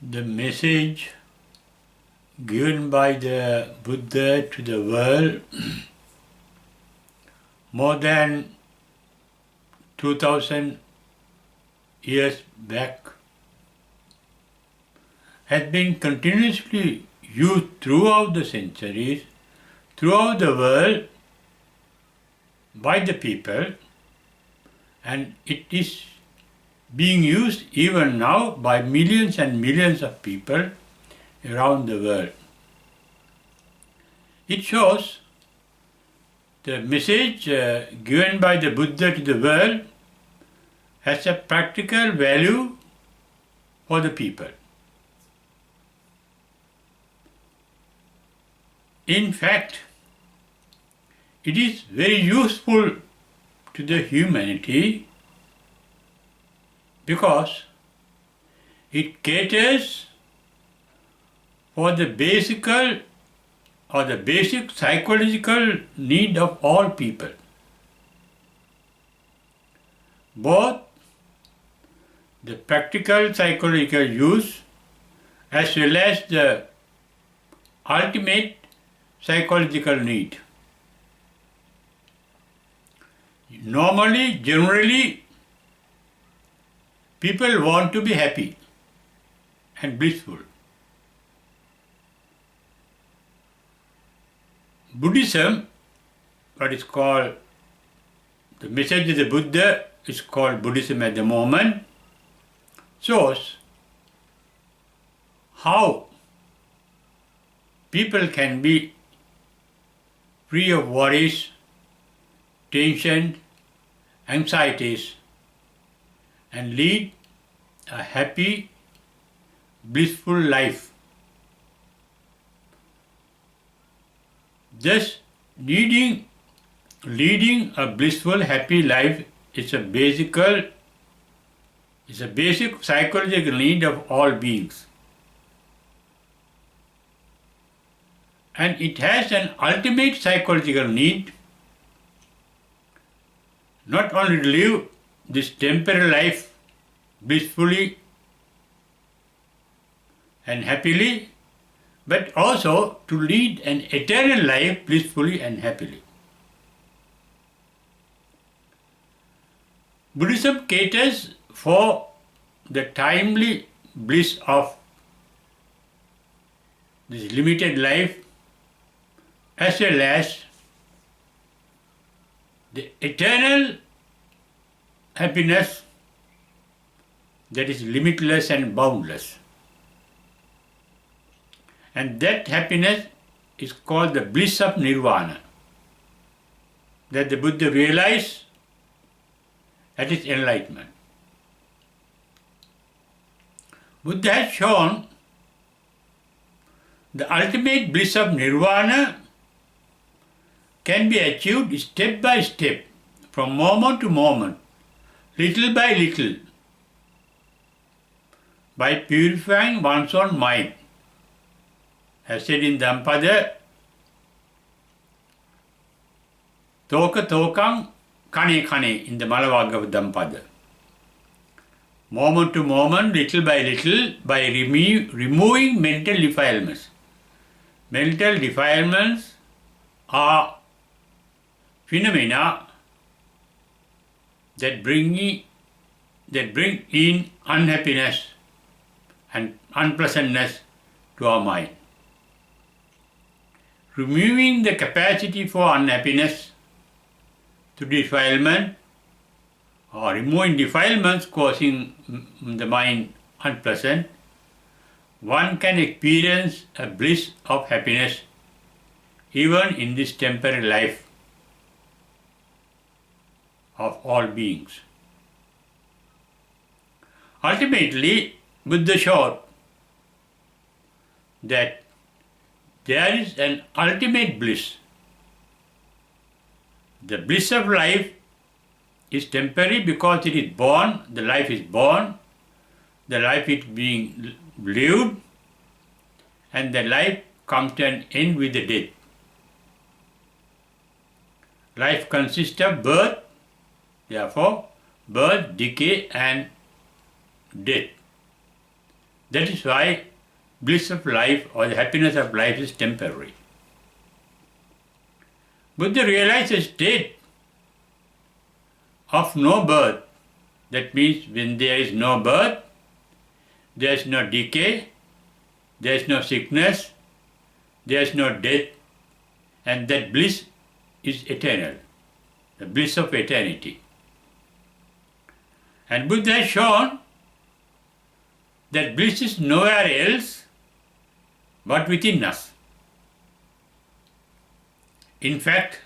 The message given by the Buddha to the world more than 2000 years back has been continuously used throughout the centuries, throughout the world by the people, and it is being used even now by millions and millions of people around the world. It shows the message given by the Buddha to the world has a practical value for the people. In fact, it is very useful to the humanity because it caters for the basic psychological need of all people. Both the practical psychological use as well as the ultimate psychological need. Normally, generally, people want to be happy and blissful. Buddhism, what is called the message of the Buddha, is called Buddhism at the moment, shows how people can be free of worries, tension, anxieties, and lead a happy, blissful life. Thus, leading a blissful, happy life is a basic psychological need of all beings. And it has an ultimate psychological need not only to live this temporary life blissfully and happily, but also to lead an eternal life blissfully and happily. Buddhism caters for the timely bliss of this limited life as well as the eternal happiness that is limitless and boundless. And that happiness is called the bliss of nirvana, that the Buddha realized at his enlightenment. Buddha has shown the ultimate bliss of nirvana can be achieved step by step, from moment to moment, little by little, by purifying one's own mind. As said in Dhampada, Toka Tokam Kane Kane in the Malavagga of Dhampada. Moment to moment, little by little, by removing mental defilements. Mental defilements are phenomena that bring in unhappiness and unpleasantness to our mind. Removing the capacity for unhappiness through defilement or removing defilements causing the mind unpleasant, one can experience a bliss of happiness even in this temporary life of all beings. Ultimately, Buddha showed that there is an ultimate bliss. The bliss of life is temporary because it is born, the life is born, the life is being lived, and the life comes to an end with the death. Life consists of birth, therefore, birth, decay, and death. That is why bliss of life or the happiness of life is temporary. Buddha realized a state of no birth. That means when there is no birth, there is no decay, there is no sickness, there is no death, and that bliss is eternal, the bliss of eternity. And Buddha has shown that bliss is nowhere else but within us. In fact,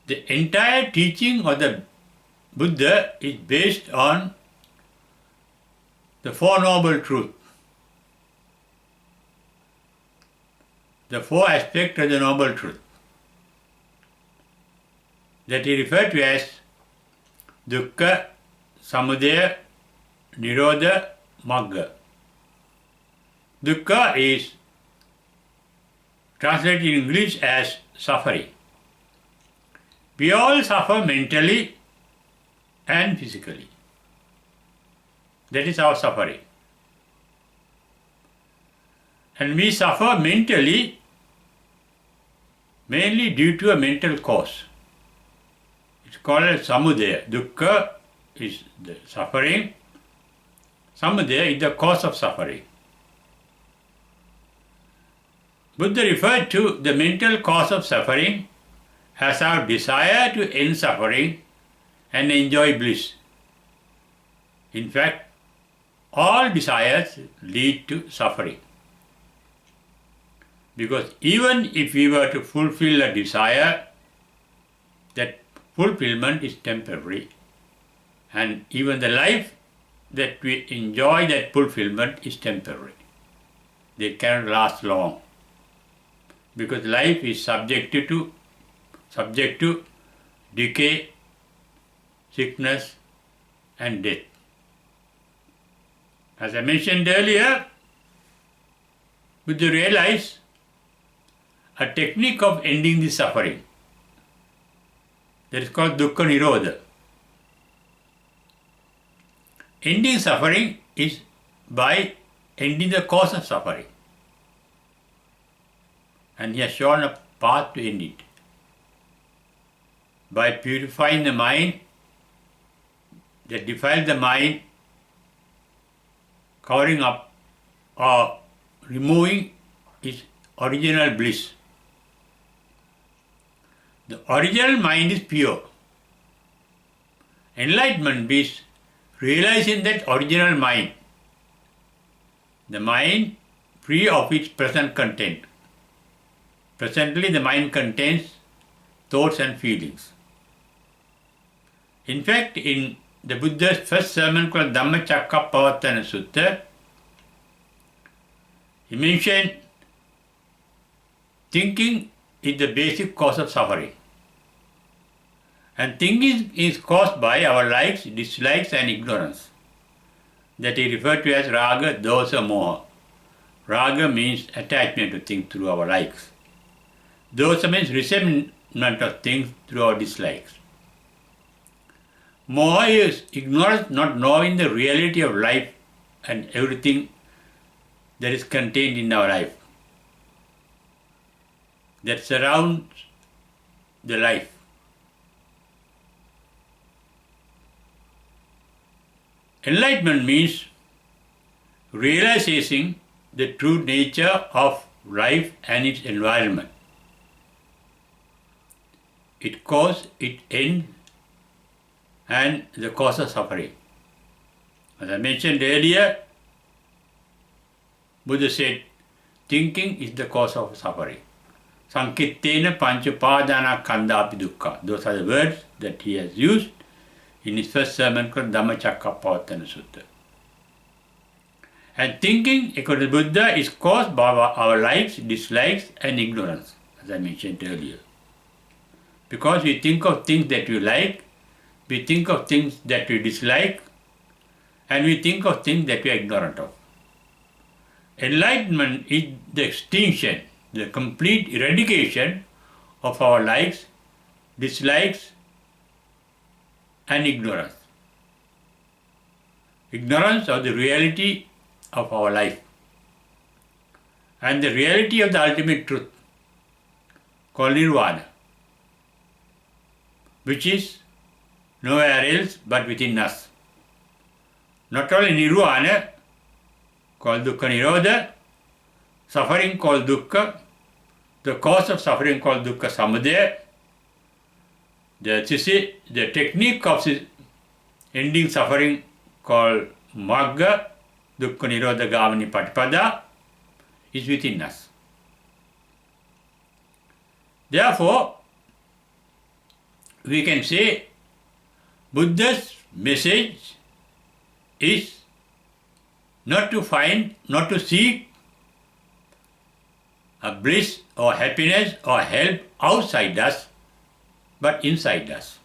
the entire teaching of the Buddha is based on the Four Noble Truths, the four aspects of the Noble Truth that he referred to as dukkha, samudaya, nirodha, magga. Dukkha is translated in English as suffering. We all suffer mentally and physically. That is our suffering. And we suffer mentally mainly due to a mental cause. It's called as samudaya. Dukkha is the suffering. Samudaya is the cause of suffering. Buddha referred to the mental cause of suffering as our desire to end suffering and enjoy bliss. In fact, all desires lead to suffering. Because even if we were to fulfill a desire, that fulfillment is temporary. And even the life that we enjoy, that fulfillment is temporary. They cannot last long. Because life is subject to decay, sickness, and death. As I mentioned earlier, Buddha realized a technique of ending the suffering. That is called dukkha nirodha. Ending suffering is by ending the cause of suffering. And he has shown a path to end it. By purifying the mind, that defiles the mind, covering up or removing its original bliss. The original mind is pure. Enlightenment is realizing that original mind, the mind free of its present content. Presently, the mind contains thoughts and feelings. In fact, in the Buddha's first sermon called Dhammacakkappavattana Sutta, he mentioned thinking is the basic cause of suffering. And thinking is caused by our likes, dislikes and ignorance. That he referred to as raga, dosa, moha. Raga means attachment to things through our likes. Dosa means resentment of things through our dislikes. Moha is ignorance, not knowing the reality of life and everything that is contained in our life, that surrounds the life. Enlightenment means realizing the true nature of life and its environment. Its cause, its end, and the cause of suffering. As I mentioned earlier, Buddha said, thinking is the cause of suffering. Sankittena panchupadana khandapi dukkha. Those are the words that he has used in his first sermon called Dhammacakkappavattana Sutta. And thinking, according to Buddha, is caused by our likes, dislikes and ignorance, as I mentioned earlier. Because we think of things that we like, we think of things that we dislike, and we think of things that we are ignorant of. Enlightenment is the extinction, the complete eradication of our likes, dislikes, and ignorance. Ignorance of the reality of our life. And the reality of the ultimate truth, called nirvana, which is nowhere else but within us. Not only nirvana, called dukkha nirodha, suffering called dukkha, the cause of suffering called dukkha samudaya, the technique of ending suffering called magga, dukkha nirodha gamini patipada, is within us. Therefore, we can say Buddha's message is not to seek a bliss or happiness or help outside us, but inside us.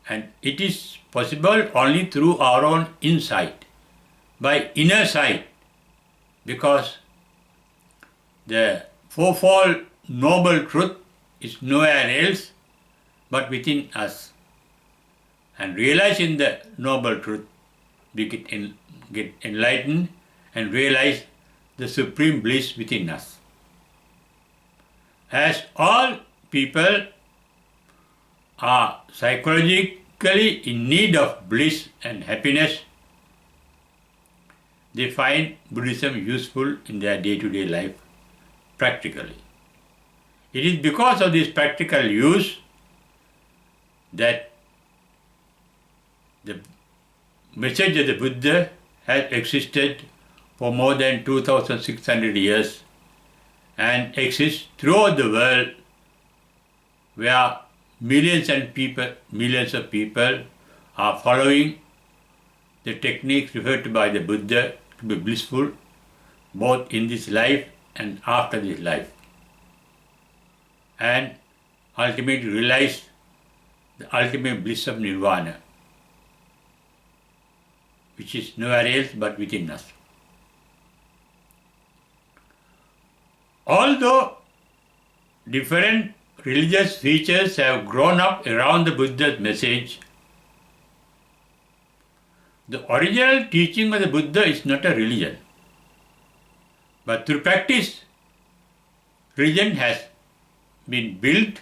And it is possible only through our own insight, by inner sight, because the fourfold noble truth is nowhere else but within us. And realizing the noble truth, we get enlightened and realize the supreme bliss within us. As all people are psychologically in need of bliss and happiness, they find Buddhism useful in their day-to-day life practically. It is because of this practical use that the message of the Buddha has existed for more than 2,600 years and exists throughout the world, where millions of people are following the techniques referred to by the Buddha to be blissful, both in this life and after this life, and ultimately realize the ultimate bliss of nirvana, which is nowhere else but within us. Although different religious features have grown up around the Buddha's message, the original teaching of the Buddha is not a religion, but through practice, religion has been built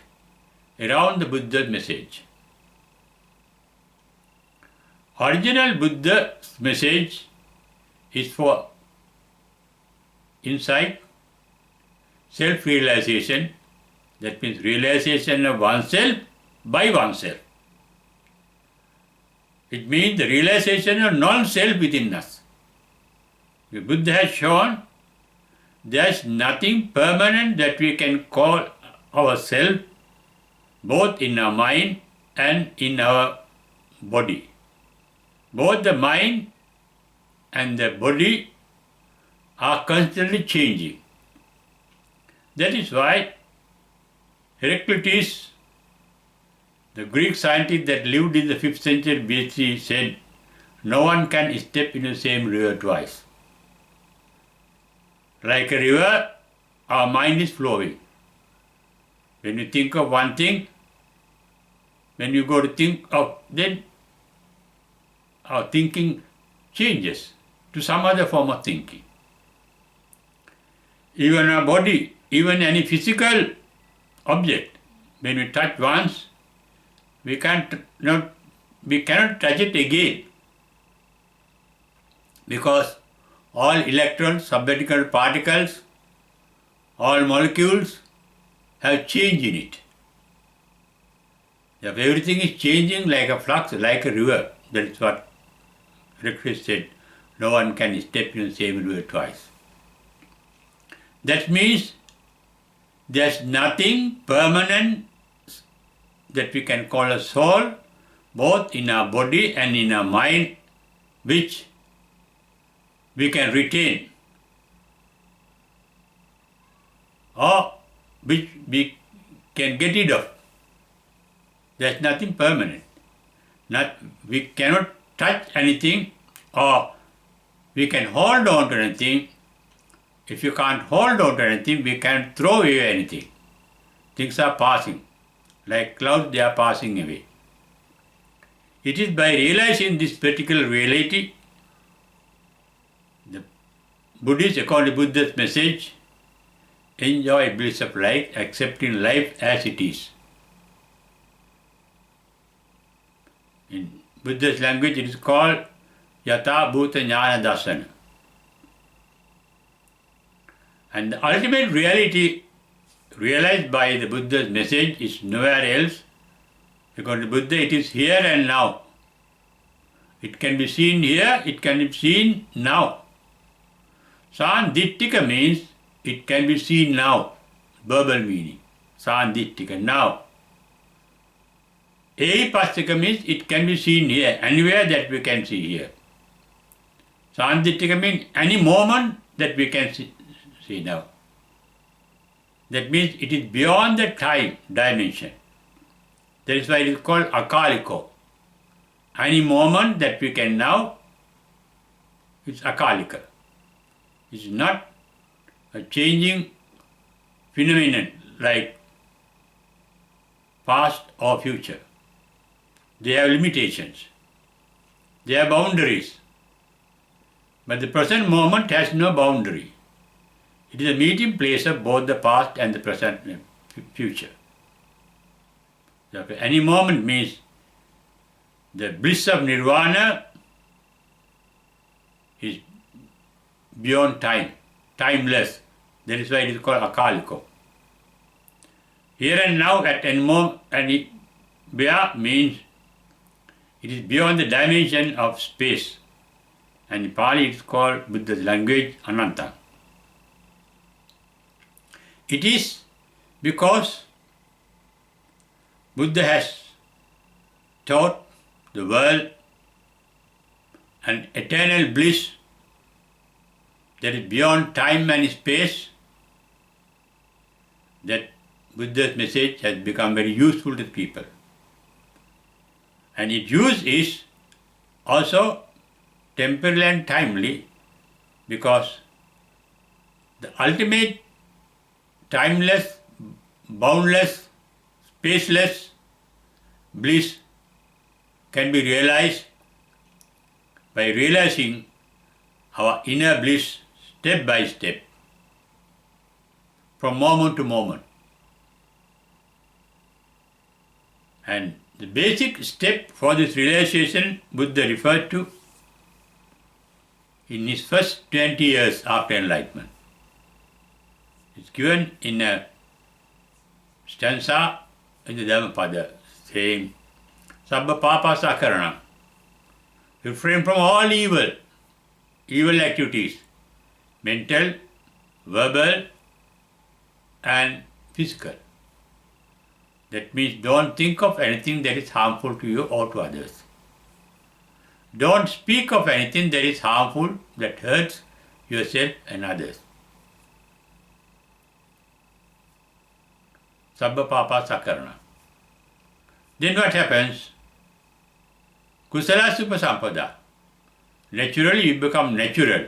around the Buddha's message. Original Buddha's message is for insight, self-realization, that means realization of oneself by oneself. It means the realization of non-self within us. The Buddha has shown there is nothing permanent that we can call ourself, both in our mind and in our body. Both the mind and the body are constantly changing. That is why Heraclitus, the Greek scientist that lived in the 5th century BC, said, "No one can step in the same river twice." Like a river, our mind is flowing. When you think of one thing, when you go to think of, then our thinking changes to some other form of thinking. Even our body, even any physical object, when we touch once, we cannot touch it again, because all electrons, subatomic particles, all molecules have change in it. If everything is changing like a flux, like a river, that is what Heraclitus said, no one can step in the same river twice. That means there's nothing permanent that we can call a soul, both in our body and in our mind, which we can retain or which we can get rid of. There's nothing permanent. We cannot touch anything, or we can hold on to anything. If you can't hold on to anything, we can't throw away anything. Things are passing. Like clouds, they are passing away. It is by realizing this particular reality Buddhists, according to Buddha's message, enjoy bliss of life, accepting life as it is. In Buddhist language, it is called Yatha Bhuta Jnana Dasana. And the ultimate reality realized by the Buddha's message is nowhere else. According to Buddha, it is here and now. It can be seen here, it can be seen now. Sandittika means it can be seen now, verbal meaning. Sandittika, now. Ehipassika means it can be seen here, anywhere that we can see here. Sandittika means any moment that we can see now. That means it is beyond the time dimension. That is why it is called akaliko. Any moment that we can now, it's akalika. It's not a changing phenomenon like past or future. They have limitations. They have boundaries. But the present moment has no boundary. It is a meeting place of both the past and the present and future. Therefore, any moment means the bliss of nirvana is beyond time, timeless. That is why it is called akaliko. Here and now at any moment, anywhere means it is beyond the dimension of space. And in Pali it is called, Buddha's language, ananta. It is because Buddha has taught the world an eternal bliss that is beyond time and space, that Buddha's message has become very useful to people. And its use is also temporal and timely, because the ultimate timeless, boundless, spaceless bliss can be realized by realizing our inner bliss step by step, from moment to moment. And the basic step for this realization Buddha referred to in his first 20 years after enlightenment. It's given in a stanza in the Dhammapada saying, Sabba papa sakarana, refrain from all evil activities, mental, verbal and physical. That means don't think of anything that is harmful to you or to others. Don't speak of anything that is harmful, that hurts yourself and others. Sabba papa sakarana. Then what happens? Kusala supasampada. Naturally you become natural.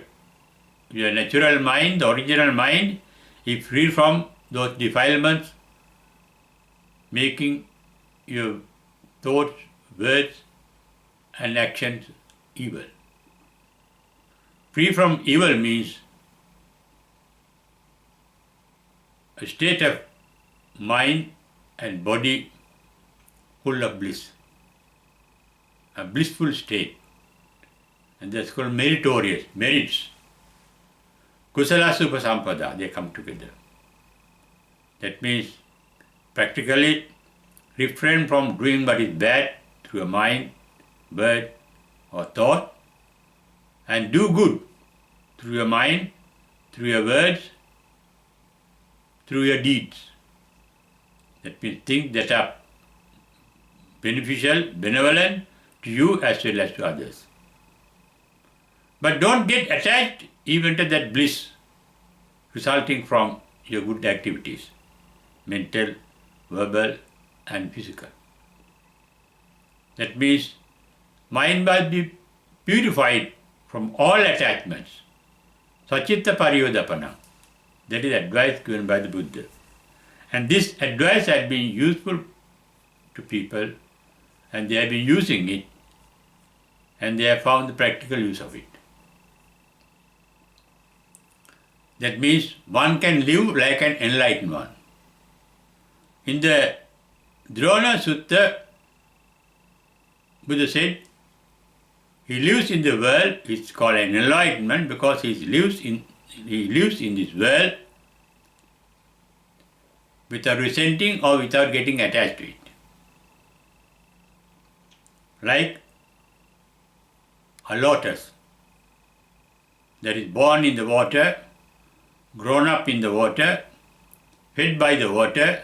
Your natural mind, the original mind, is free from those defilements, making your thoughts, words and actions evil. Free from evil means a state of mind and body full of bliss, a blissful state, and that's called meritorious, merits. Kusala Supasampada, they come together. That means practically refrain from doing what is bad through your mind, word or thought, and do good through your mind, through your words, through your deeds. That means things that are beneficial, benevolent to you as well as to others. But don't get attached even to that bliss resulting from your good activities, mental, verbal and physical. That means mind must be purified from all attachments. Sachitta pariyodapana. That is advice given by the Buddha. And this advice has been useful to people, and they have been using it, and they have found the practical use of it. That means one can live like an enlightened one. In the Drona Sutta, Buddha said, he lives in the world, it's called an enlightenment because he lives in this world without resenting or without getting attached to it. Like a lotus that is born in the water, grown up in the water, fed by the water,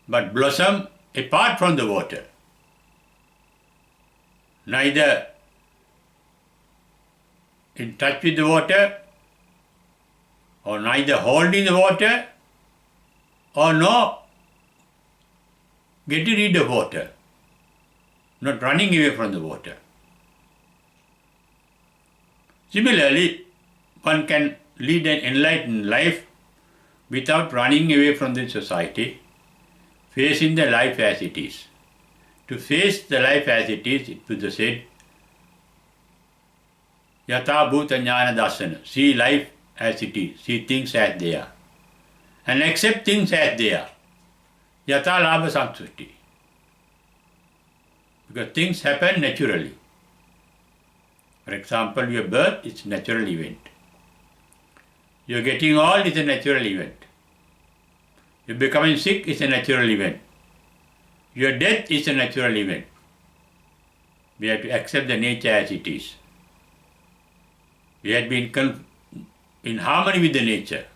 but blossom apart from the water. Neither in touch with the water, or neither holding the water, or no getting rid of water, not running away from the water. Similarly, one can lead an enlightened life without running away from the society, facing the life as it is. To face the life as it is, Buddha said, Yatha Bhuta Jnana Dasana, see life as it is, see things as they are, and accept things as they are. Yatha Labha Samsuti. Because things happen naturally. For example, your birth is a natural event. Your getting old is a natural event. Your becoming sick is a natural event. Your death is a natural event. We have to accept the nature as it is. We have been in harmony with the nature,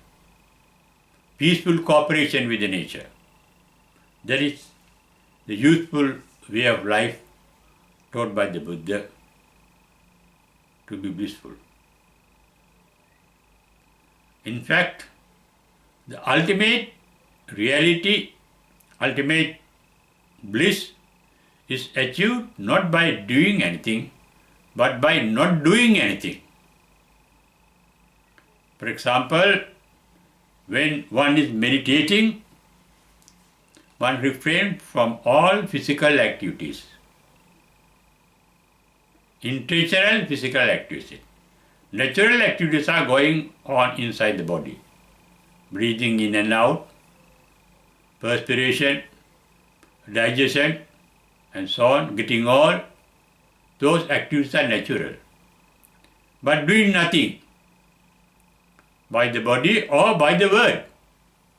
peaceful cooperation with the nature. That is the youthful way of life taught by the Buddha to be blissful. In fact, the ultimate reality, ultimate bliss is achieved not by doing anything, but by not doing anything. For example, when one is meditating, one refrains from all physical activities, intentional physical activities. Natural activities are going on inside the body, breathing in and out, perspiration, digestion, and so on, getting old. Those activities are natural. But doing nothing by the body or by the word,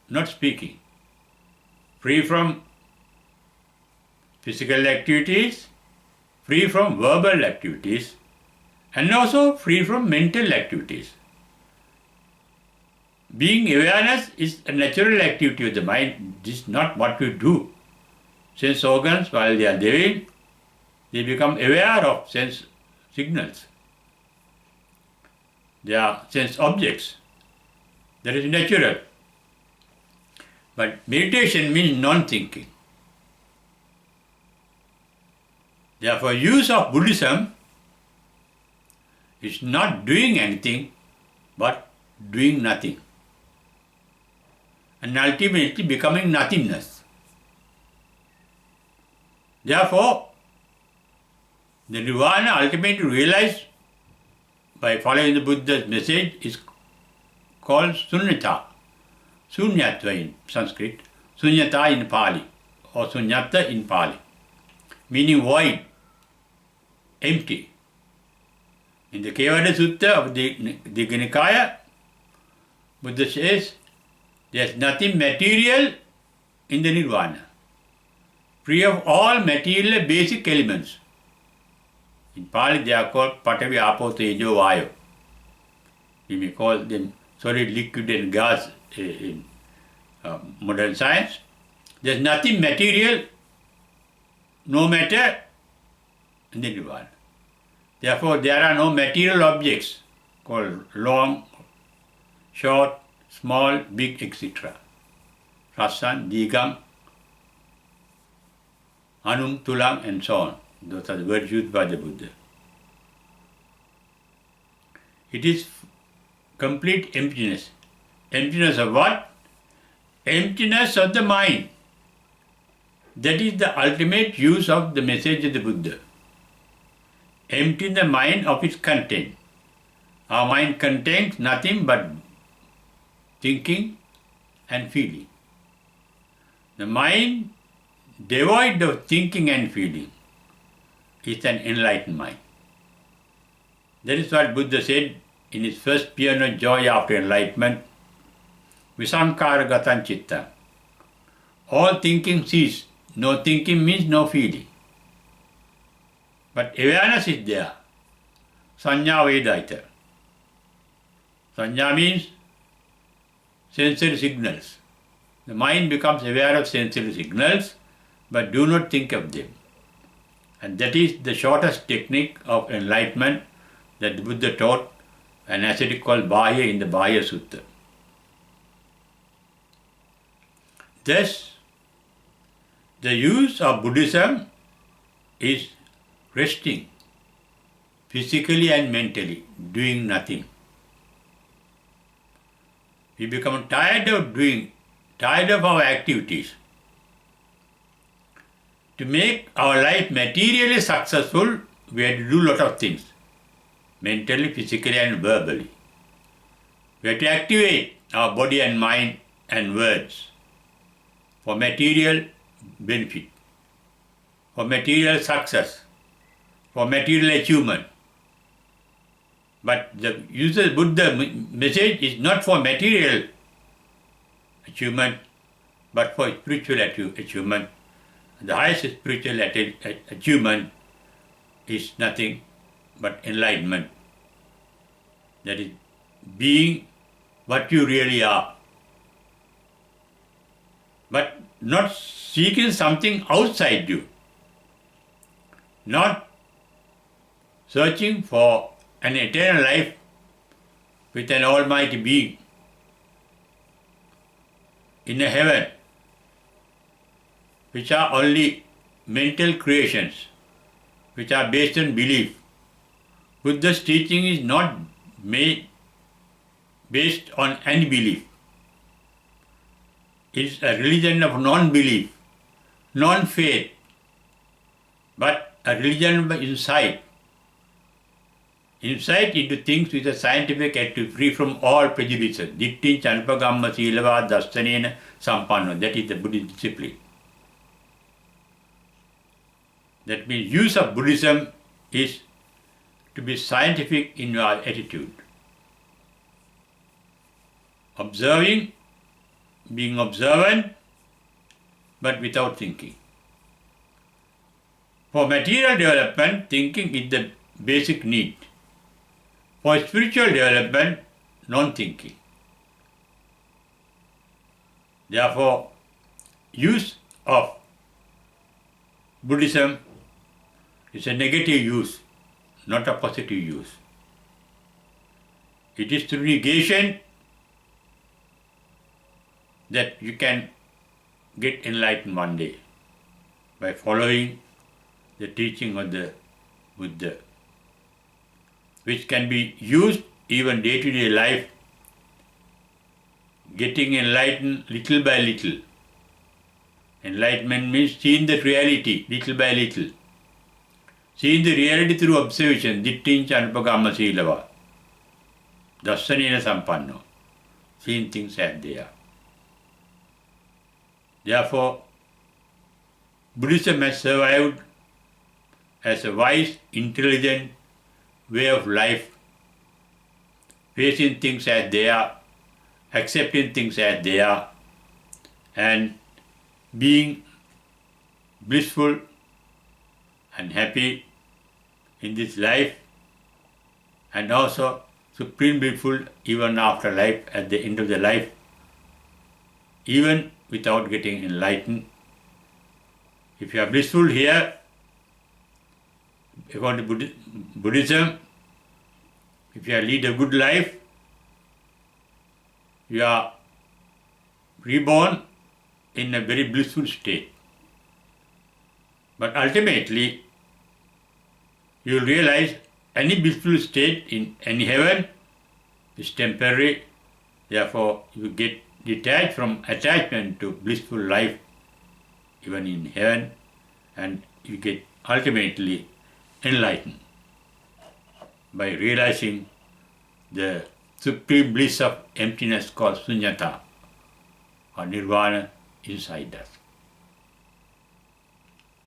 not speaking. Free from physical activities, free from verbal activities, and also free from mental activities. Being awareness is a natural activity of the mind. This is not what we do. Sense organs, while they are there, they become aware of sense signals. They are sense objects. That is natural. But meditation means non-thinking. Therefore, use of Buddhism is not doing anything, but doing nothing. And ultimately becoming nothingness. Therefore, the nirvana ultimately realized by following the Buddha's message is called sunyata. Sunyatva in Sanskrit, sunyata in Pali, or sunyata in Pali, meaning void, empty. In the Kevada Sutta of the Nikaya, Buddha says, there is nothing material in the nirvana, free of all material basic elements. In Pali they are called Patavi, Apo, Tejo, Vayu. We may call them solid, liquid and gas in modern science. There is nothing material, no matter in the nirvana. Therefore, there are no material objects called long, short, small, big, etc. Rasan, Digam, Anum, Tulam, and so on. Those are the words used by the Buddha. It is complete emptiness. Emptiness of what? Emptiness of the mind. That is the ultimate use of the message of the Buddha. Empty the mind of its content. Our mind contains nothing but thinking and feeling. The mind devoid of thinking and feeling is an enlightened mind. That is what Buddha said in his first paean of joy after enlightenment, Visankara gatan chitta. All thinking cease. No thinking means no feeling. But awareness is there. Sanya Vedaita. Sanya means sensory signals. The mind becomes aware of sensory signals, but do not think of them. And that is the shortest technique of enlightenment that the Buddha taught, an ascetic called Bahya in the Bahya Sutta. Thus, the use of Buddhism is resting, physically and mentally, doing nothing. We become tired of our activities. To make our life materially successful, we have to do a lot of things, mentally, physically and verbally. We have to activate our body and mind and words for material benefit, for material success, for material achievement. But the Buddha message is not for material achievement, but for spiritual achievement. The highest spiritual achievement is nothing but enlightenment. That is, being what you really are. But not seeking something outside you. Not searching for an eternal life with an almighty being in a heaven, which are only mental creations, which are based on belief. Buddha's teaching is not based on any belief. It is a religion of non-belief, non-faith, but a religion of insight. Insight into things with a scientific attitude, free from all prejudices. Dittin chanpagamma silava dastanena sampanno. That is the Buddhist discipline. That means use of Buddhism is to be scientific in your attitude. Observing, being observant, but without thinking. For material development, thinking is the basic need. For spiritual development, non-thinking. Therefore, use of Buddhism is a negative use, not a positive use. It is through negation that you can get enlightened one day by following the teaching of the Buddha, which can be used even day-to-day life, getting enlightened little by little. Enlightenment means seeing the reality little by little. Seeing the reality through observation, dittin chanpagamma silava, dasanena sampanno, seeing things as they are. Therefore, Buddhism has survived as a wise, intelligent way of life, facing things as they are, accepting things as they are, and being blissful and happy in this life, and also supreme blissful even after life, at the end of the life, even without getting enlightened. If you are blissful here, according to Buddhism, if you lead a good life, you are reborn in a very blissful state. But ultimately, you will realize any blissful state in any heaven is temporary. Therefore, you get detached from attachment to blissful life, even in heaven, and you get ultimately enlightened by realizing the supreme bliss of emptiness called sunyata or nirvana inside us.